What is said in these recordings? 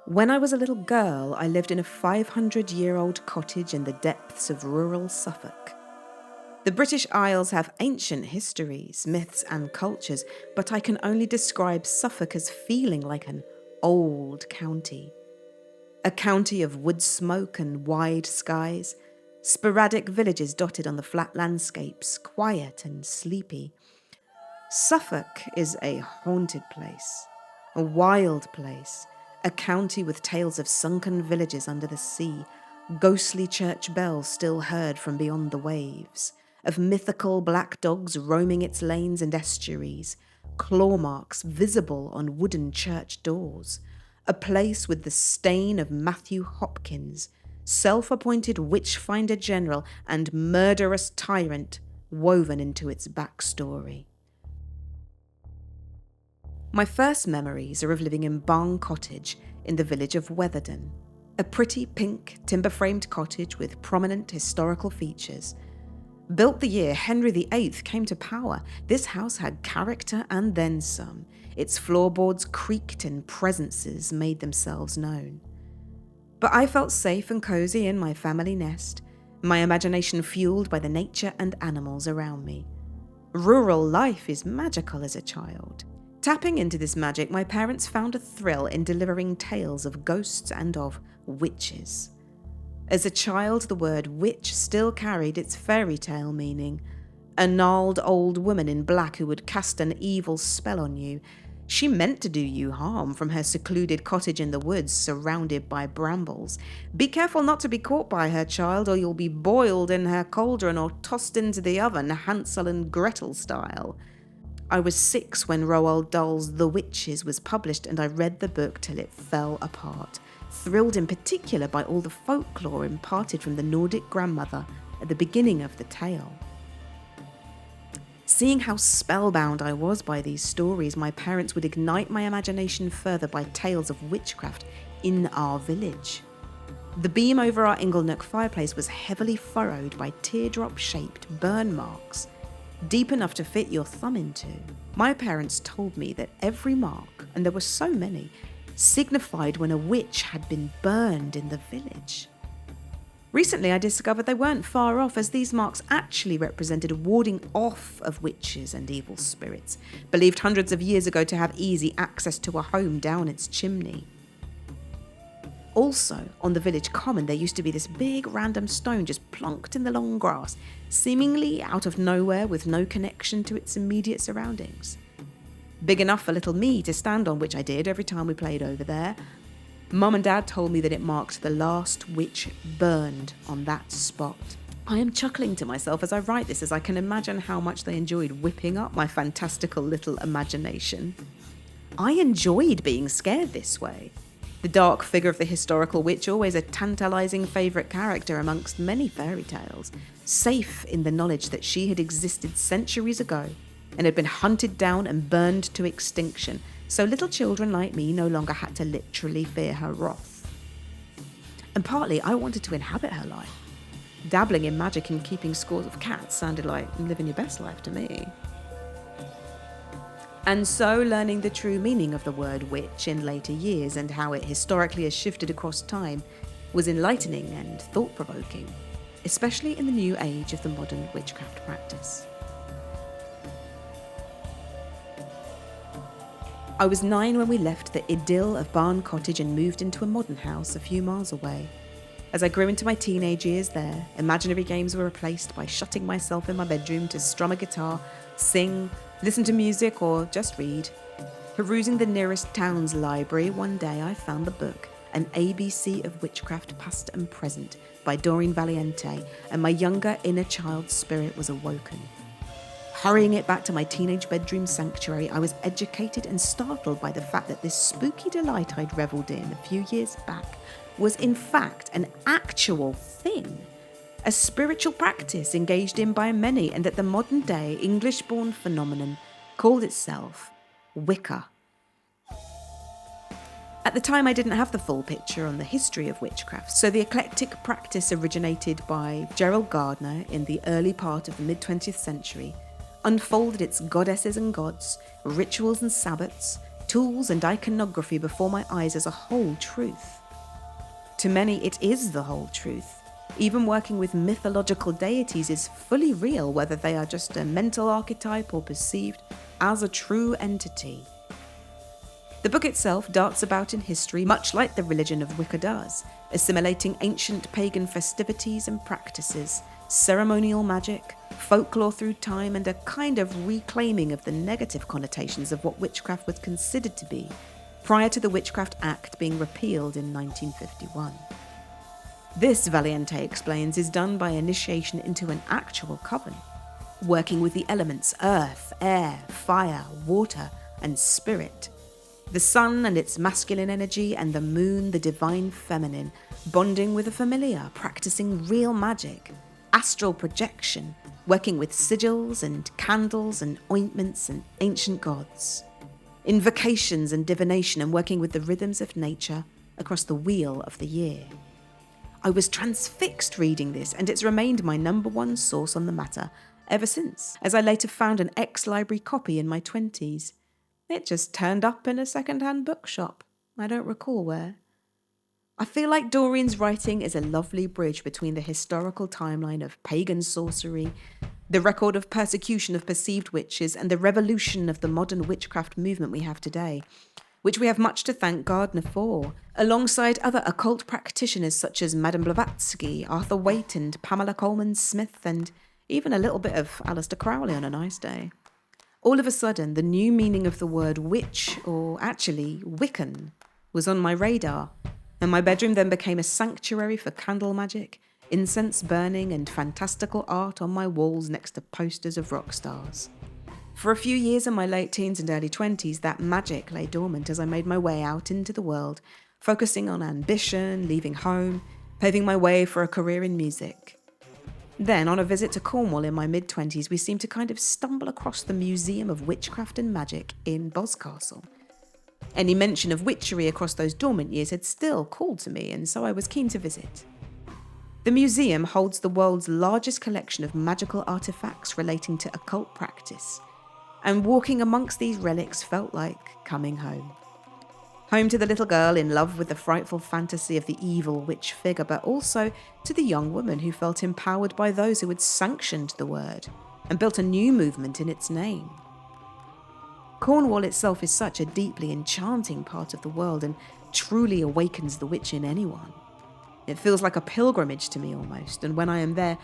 When I was a little girl, I lived in a 500-year-old cottage in the depths of rural Suffolk. The British Isles have ancient histories, myths and cultures, but I can only describe Suffolk as feeling like an old county. A county of wood smoke and wide skies, sporadic villages dotted on the flat landscapes, quiet and sleepy. Suffolk is a haunted place, a wild place, a county with tales of sunken villages under the sea, ghostly church bells still heard from beyond the waves, of mythical black dogs roaming its lanes and estuaries, claw marks visible on wooden church doors, a place with the stain of Matthew Hopkins, self-appointed witch-finder general and murderous tyrant woven into its backstory. My first memories are of living in Barn Cottage in the village of Wetherden, a pretty pink timber-framed cottage with prominent historical features. Built the year Henry VIII came to power, this house had character and then some. Its floorboards creaked and presences made themselves known. But I felt safe and cosy in my family nest, my imagination fueled by the nature and animals around me. Rural life is magical as a child. Tapping into this magic, my parents found a thrill in delivering tales of ghosts and of witches. As a child, the word witch still carried its fairy tale meaning. A gnarled old woman in black who would cast an evil spell on you. She meant to do you harm from her secluded cottage in the woods surrounded by brambles. Be careful not to be caught by her, child, or you'll be boiled in her cauldron or tossed into the oven, Hansel and Gretel style. I was 6 when Roald Dahl's The Witches was published, and I read the book till it fell apart, thrilled in particular by all the folklore imparted from the Nordic grandmother at the beginning of the tale. Seeing how spellbound I was by these stories, my parents would ignite my imagination further by tales of witchcraft in our village. The beam over our Inglenook fireplace was heavily furrowed by teardrop-shaped burn marks, deep enough to fit your thumb into. My parents told me that every mark, and there were so many, signified when a witch had been burned in the village. Recently I discovered they weren't far off, as these marks actually represented warding off of witches and evil spirits, believed hundreds of years ago to have easy access to a home down its chimney. Also, on the village common, there used to be this big random stone just plonked in the long grass, seemingly out of nowhere with no connection to its immediate surroundings. Big enough for little me to stand on, which I did every time we played over there. Mum and Dad told me that it marked the last witch burned on that spot. I am chuckling to myself as I write this, as I can imagine how much they enjoyed whipping up my fantastical little imagination. I enjoyed being scared this way. The dark figure of the historical witch, always a tantalising favourite character amongst many fairy tales, safe in the knowledge that she had existed centuries ago and had been hunted down and burned to extinction, so little children like me no longer had to literally fear her wrath. And partly I wanted to inhabit her life. Dabbling in magic and keeping scores of cats sounded like living your best life to me. And so learning the true meaning of the word witch in later years and how it historically has shifted across time was enlightening and thought-provoking, especially in the new age of the modern witchcraft practice. I was 9 when we left the idyll of Barn Cottage and moved into a modern house a few miles away. As I grew into my teenage years there, imaginary games were replaced by shutting myself in my bedroom to strum a guitar, sing, listen to music, or just read. Perusing the nearest town's library, one day I found the book, An ABC of Witchcraft Past and Present by Doreen Valiente, and my younger inner child spirit was awoken. Hurrying it back to my teenage bedroom sanctuary, I was educated and startled by the fact that this spooky delight I'd revelled in a few years back was in fact an actual thing, a spiritual practice engaged in by many, and that the modern-day English-born phenomenon called itself Wicca. At the time, I didn't have the full picture on the history of witchcraft, so the eclectic practice originated by Gerald Gardner in the early part of the mid-20th century unfolded its goddesses and gods, rituals and sabbats, tools and iconography before my eyes as a whole truth. To many, it is the whole truth. Even working with mythological deities is fully real, whether they are just a mental archetype or perceived as a true entity. The book itself darts about in history much like the religion of Wicca does, assimilating ancient pagan festivities and practices, ceremonial magic, folklore through time, and a kind of reclaiming of the negative connotations of what witchcraft was considered to be prior to the Witchcraft Act being repealed in 1951. This, Valiente explains, is done by initiation into an actual coven, working with the elements earth, air, fire, water, and spirit. The sun and its masculine energy, and the moon, the divine feminine, bonding with the familiar, practicing real magic, astral projection, working with sigils and candles and ointments and ancient gods, invocations and divination, and working with the rhythms of nature across the wheel of the year. I was transfixed reading this, and it's remained my number one source on the matter ever since, as I later found an ex-library copy in my 20s. It just turned up in a second-hand bookshop. I don't recall where. I feel like Doreen's writing is a lovely bridge between the historical timeline of pagan sorcery, the record of persecution of perceived witches, and the revolution of the modern witchcraft movement we have today, which we have much to thank Gardner for, alongside other occult practitioners such as Madame Blavatsky, Arthur Waite, and Pamela Coleman Smith, and even a little bit of Aleister Crowley on a nice day. All of a sudden, the new meaning of the word witch, or actually Wiccan, was on my radar, and my bedroom then became a sanctuary for candle magic, incense burning, and fantastical art on my walls next to posters of rock stars. For a few years in my late teens and early 20s, that magic lay dormant as I made my way out into the world, focusing on ambition, leaving home, paving my way for a career in music. Then, on a visit to Cornwall in my mid-20s, we seemed to kind of stumble across the Museum of Witchcraft and Magic in Boscastle. Any mention of witchery across those dormant years had still called to me, and so I was keen to visit. The museum holds the world's largest collection of magical artifacts relating to occult practice, and walking amongst these relics felt like coming home. Home to the little girl in love with the frightful fantasy of the evil witch figure, but also to the young woman who felt empowered by those who had sanctioned the word and built a new movement in its name. Cornwall itself is such a deeply enchanting part of the world and truly awakens the witch in anyone. It feels like a pilgrimage to me almost, and when I am there,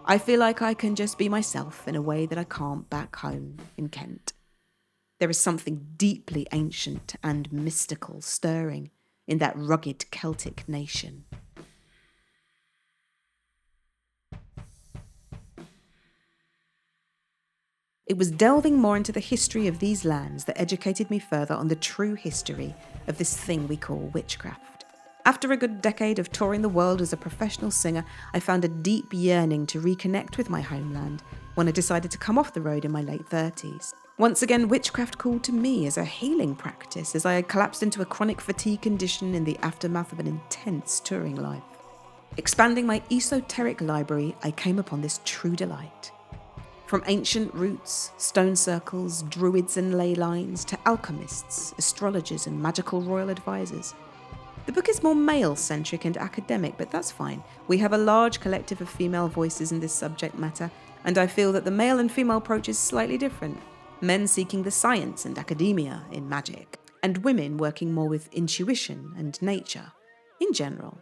I feel like I can just be myself in a way that I can't back home in Kent. There is something deeply ancient and mystical stirring in that rugged Celtic nation. It was delving more into the history of these lands that educated me further on the true history of this thing we call witchcraft. After a good decade of touring the world as a professional singer, I found a deep yearning to reconnect with my homeland when I decided to come off the road in my late 30s. Once again, witchcraft called to me as a healing practice as I had collapsed into a chronic fatigue condition in the aftermath of an intense touring life. Expanding my esoteric library, I came upon this true delight. From ancient roots, stone circles, druids and ley lines, to alchemists, astrologers and magical royal advisors. The book is more male-centric and academic, but that's fine. We have a large collective of female voices in this subject matter, and I feel that the male and female approach is slightly different. Men seeking the science and academia in magic, and women working more with intuition and nature, in general.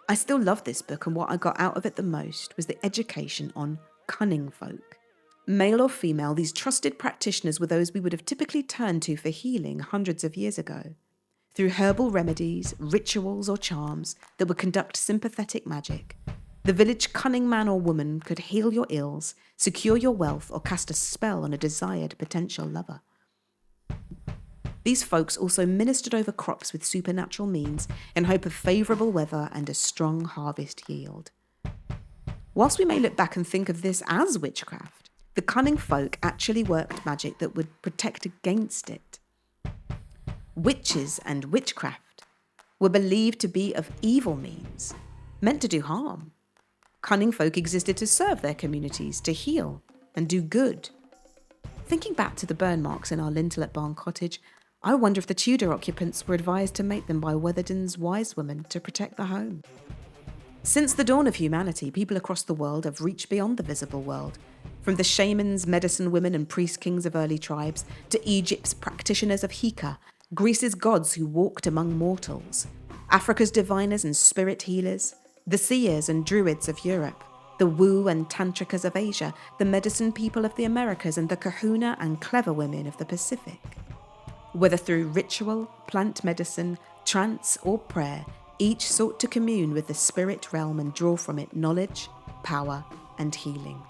I still love this book, and what I got out of it the most was the education on cunning folk. Male or female, these trusted practitioners were those we would have typically turned to for healing hundreds of years ago. Through herbal remedies, rituals or charms that would conduct sympathetic magic, the village cunning man or woman could heal your ills, secure your wealth, or cast a spell on a desired potential lover. These folks also ministered over crops with supernatural means in hope of favourable weather and a strong harvest yield. Whilst we may look back and think of this as witchcraft, the cunning folk actually worked magic that would protect against it. Witches and witchcraft were believed to be of evil means, meant to do harm. Cunning folk existed to serve their communities, to heal and do good. Thinking back to the burn marks in our lintel at Barn Cottage, I wonder if the Tudor occupants were advised to make them by Wetherden's wise woman to protect the home. Since the dawn of humanity, people across the world have reached beyond the visible world, from the shamans, medicine women and priest kings of early tribes, to Egypt's practitioners of Heka, Greece's gods who walked among mortals, Africa's diviners and spirit healers, the seers and druids of Europe, the woo and tantrikas of Asia, the medicine people of the Americas, and the kahuna and clever women of the Pacific. Whether through ritual, plant medicine, trance, or prayer, each sought to commune with the spirit realm and draw from it knowledge, power, and healing.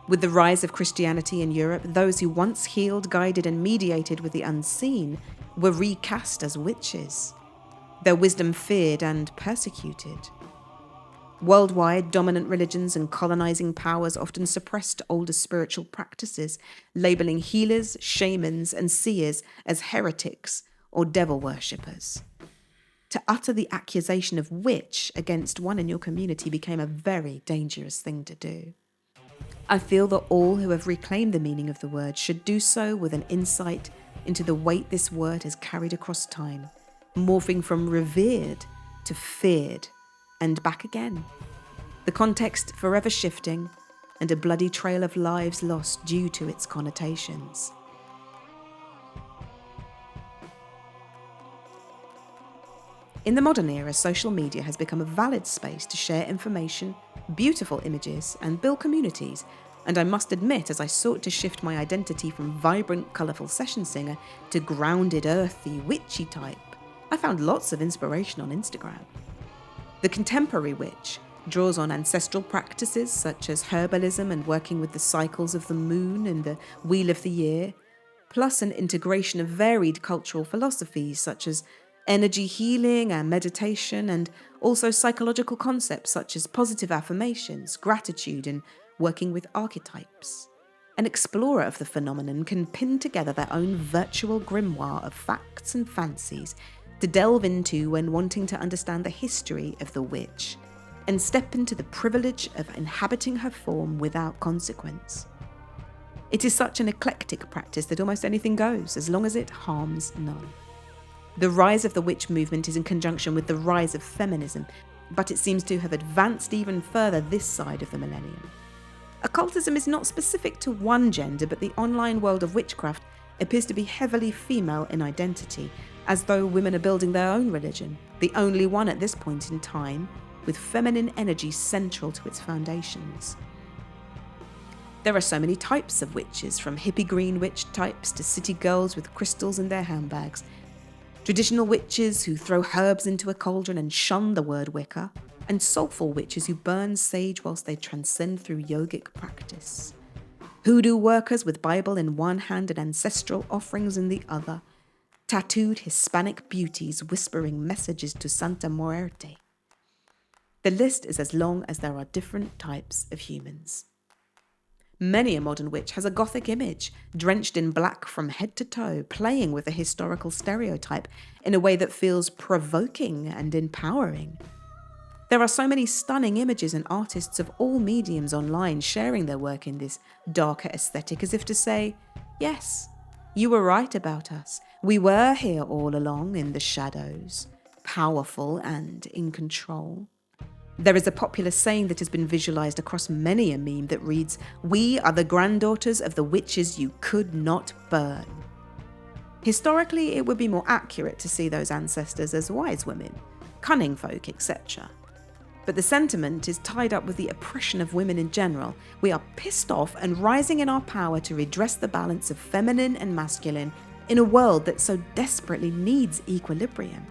With the rise of Christianity in Europe, those who once healed, guided, and mediated with the unseen were recast as witches, their wisdom feared and persecuted. Worldwide, dominant religions and colonizing powers often suppressed older spiritual practices, labeling healers, shamans, and seers as heretics or devil worshippers. To utter the accusation of witch against one in your community became a very dangerous thing to do. I feel that all who have reclaimed the meaning of the word should do so with an insight into the weight this word has carried across time, morphing from revered to feared and back again. The context forever shifting and a bloody trail of lives lost due to its connotations. In the modern era, social media has become a valid space to share information, beautiful images, and build communities. And I must admit, as I sought to shift my identity from vibrant, colourful session singer to grounded, earthy, witchy type, I found lots of inspiration on Instagram. The contemporary witch draws on ancestral practices such as herbalism and working with the cycles of the moon and the wheel of the year, plus an integration of varied cultural philosophies such as energy healing and meditation, and also psychological concepts such as positive affirmations, gratitude, and working with archetypes. An explorer of the phenomenon can pin together their own virtual grimoire of facts and fancies to delve into when wanting to understand the history of the witch and step into the privilege of inhabiting her form without consequence. It is such an eclectic practice that almost anything goes, as long as it harms none. The rise of the witch movement is in conjunction with the rise of feminism, but it seems to have advanced even further this side of the millennium. Occultism is not specific to one gender, but the online world of witchcraft appears to be heavily female in identity, as though women are building their own religion, the only one at this point in time, with feminine energy central to its foundations. There are so many types of witches, from hippie green witch types to city girls with crystals in their handbags, traditional witches who throw herbs into a cauldron and shun the word Wicca, and soulful witches who burn sage whilst they transcend through yogic practice. Hoodoo workers with Bible in one hand and ancestral offerings in the other, tattooed Hispanic beauties whispering messages to Santa Muerte. The list is as long as there are different types of humans. Many a modern witch has a gothic image, drenched in black from head to toe, playing with a historical stereotype in a way that feels provoking and empowering. There are so many stunning images and artists of all mediums online sharing their work in this darker aesthetic, as if to say, yes, you were right about us. We were here all along in the shadows, powerful and in control. There is a popular saying that has been visualized across many a meme that reads, "We are the granddaughters of the witches you could not burn." Historically, it would be more accurate to see those ancestors as wise women, cunning folk, etc. But the sentiment is tied up with the oppression of women in general. We are pissed off and rising in our power to redress the balance of feminine and masculine in a world that so desperately needs equilibrium.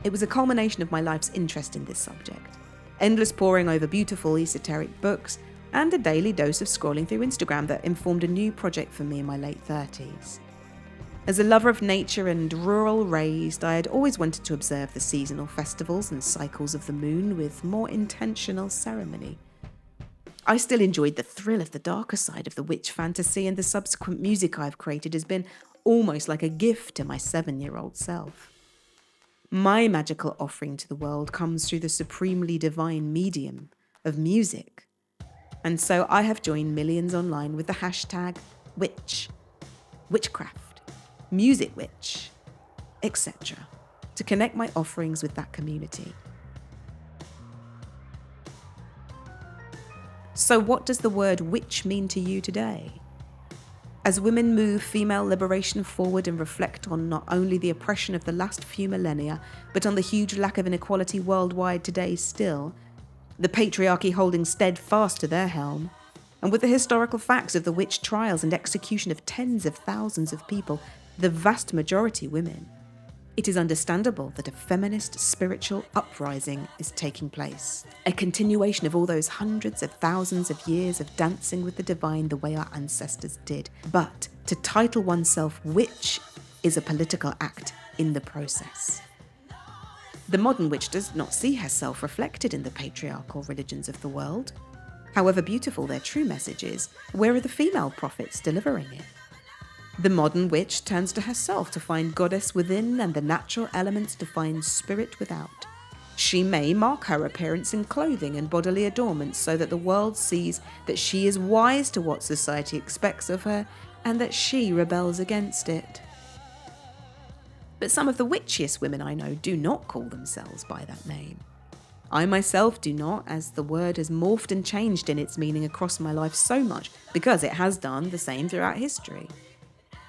It was a culmination of my life's interest in this subject, endless poring over beautiful esoteric books, and a daily dose of scrolling through Instagram that informed a new project for me in my late 30s. As a lover of nature and rural raised, I had always wanted to observe the seasonal festivals and cycles of the moon with more intentional ceremony. I still enjoyed the thrill of the darker side of the witch fantasy, and the subsequent music I've created has been almost like a gift to my 7-year-old self. My magical offering to the world comes through the supremely divine medium of music. And so I have joined millions online with the hashtag witch, witchcraft, music witch, etc., to connect my offerings with that community. So what does the word witch mean to you today? As women move female liberation forward and reflect on not only the oppression of the last few millennia, but on the huge lack of inequality worldwide today still, the patriarchy holding steadfast to their helm, and with the historical facts of the witch trials and execution of tens of thousands of people, the vast majority women, it is understandable that a feminist spiritual uprising is taking place. A continuation of all those hundreds of thousands of years of dancing with the divine the way our ancestors did. But to title oneself witch is a political act in the process. The modern witch does not see herself reflected in the patriarchal religions of the world. However beautiful their true message is, where are the female prophets delivering it? The modern witch turns to herself to find goddess within and the natural elements to find spirit without. She may mark her appearance in clothing and bodily adornments so that the world sees that she is wise to what society expects of her and that she rebels against it. But some of the witchiest women I know do not call themselves by that name. I myself do not, as the word has morphed and changed in its meaning across my life so much because it has done the same throughout history.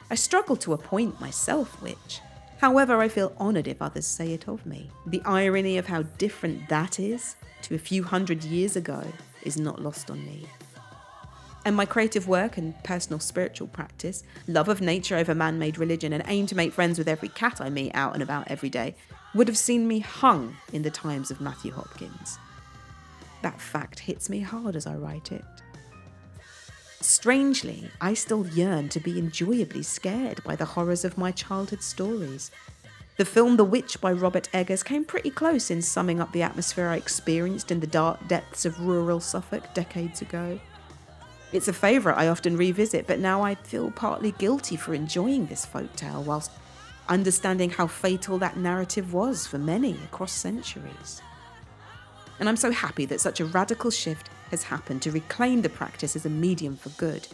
I struggle to appoint myself witch. However, I feel honoured if others say it of me. The irony of how different that is to a few hundred years ago is not lost on me. And my creative work and personal spiritual practice, love of nature over man-made religion, and aim to make friends with every cat I meet out and about every day, would have seen me hung in the times of Matthew Hopkins. That fact hits me hard as I write it. Strangely, I still yearn to be enjoyably scared by the horrors of my childhood stories. The film The Witch by Robert Eggers came pretty close in summing up the atmosphere I experienced in the dark depths of rural Suffolk decades ago. It's a favourite I often revisit, but now I feel partly guilty for enjoying this folktale whilst understanding how fatal that narrative was for many across centuries. And I'm so happy that such a radical shift has happened to reclaim the practice as a medium for good.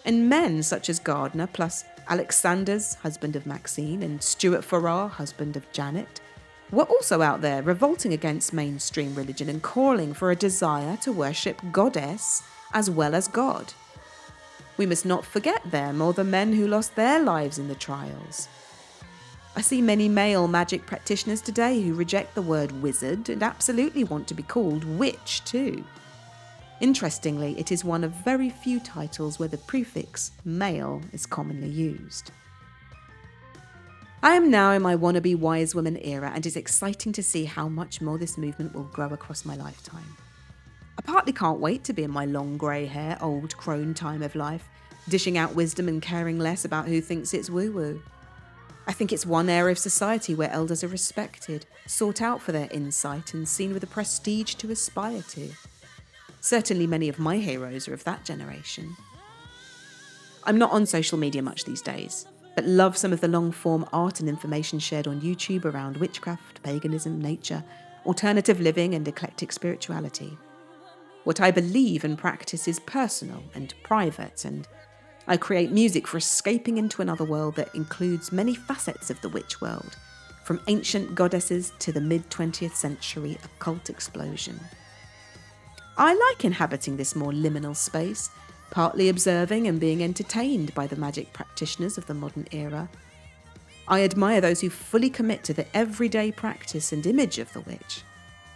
And men such as Gardner, plus Alexander's, husband of Maxine, and Stuart Farrar, husband of Janet, were also out there revolting against mainstream religion and calling for a desire to worship goddess as well as God. We must not forget them or the men who lost their lives in the trials. I see many male magic practitioners today who reject the word wizard and absolutely want to be called witch too. Interestingly, it is one of very few titles where the prefix male is commonly used. I am now in my wannabe wise woman era, and it's exciting to see how much more this movement will grow across my lifetime. I partly can't wait to be in my long grey hair, old crone time of life, dishing out wisdom and caring less about who thinks it's woo-woo. I think it's one area of society where elders are respected, sought out for their insight, and seen with a prestige to aspire to. Certainly many of my heroes are of that generation. I'm not on social media much these days, but love some of the long-form art and information shared on YouTube around witchcraft, paganism, nature, alternative living, and eclectic spirituality. What I believe and practice is personal and private, and I create music for escaping into another world that includes many facets of the witch world, from ancient goddesses to the mid-20th century occult explosion. I like inhabiting this more liminal space, partly observing and being entertained by the magic practitioners of the modern era. I admire those who fully commit to the everyday practice and image of the witch.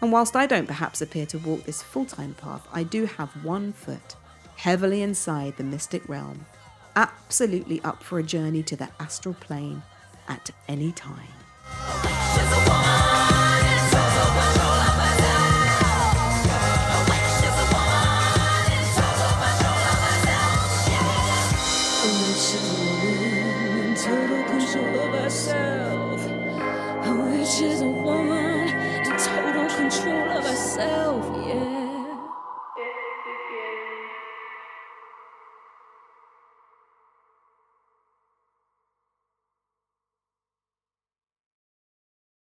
And whilst I don't perhaps appear to walk this full-time path, I do have one foot heavily inside the mystic realm, absolutely up for a journey to the astral plane at any time.